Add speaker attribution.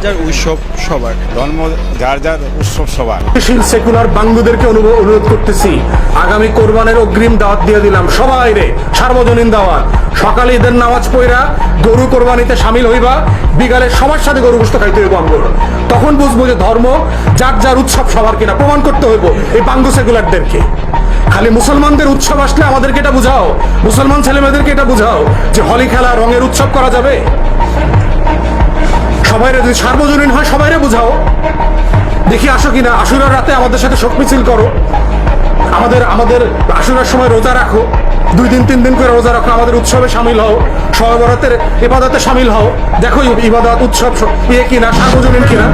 Speaker 1: যার উৎসব সবার,
Speaker 2: ধর্ম যার যার উৎসব সবার।
Speaker 3: সেকুলার বাঙ্গুদেরকে অনুরোধ করতেছি, আগামী কোরবানের অগ্রিম দাওয়াত দিয়ে দিলাম সবাই রে, সার্বজনীন দাওয়াত। সকালে ঈদের নামাজ পড়া গরু কোরবানিতে সামিল হইবা, বিকালে সবার সাথে গরু গোশত খাইতে হইব আমগুলো। তখন বুঝবো যে ধর্ম যার যার উৎসব সবার কিনা। প্রমাণ করতে হইব এই বাঙ্গু সেকুলারদেরকে। খালি মুসলমানদের উৎসব আসলে আমাদেরকে এটা বুঝাও, মুসলমান ছেলেমেয়েদেরকে এটা বুঝাও যে হোলি খেলা রঙের উৎসব করা যাবে। সবাইরে যদি সার্বজনীন হয় সবাইরে বুঝাও। দেখি আসো কিনা, আশুরার রাতে আমাদের সাথে শোক মিছিল করো, আমাদের আশুরার সময় রোজা রাখো, 2 দিন 3 দিন করে রোজা রাখো, আমাদের উৎসবে সামিল হও, শবে বরাতের ইবাদতে সামিল হও। দেখো ইবাদত উৎসব কিনা, সার্বজনীন কিনা।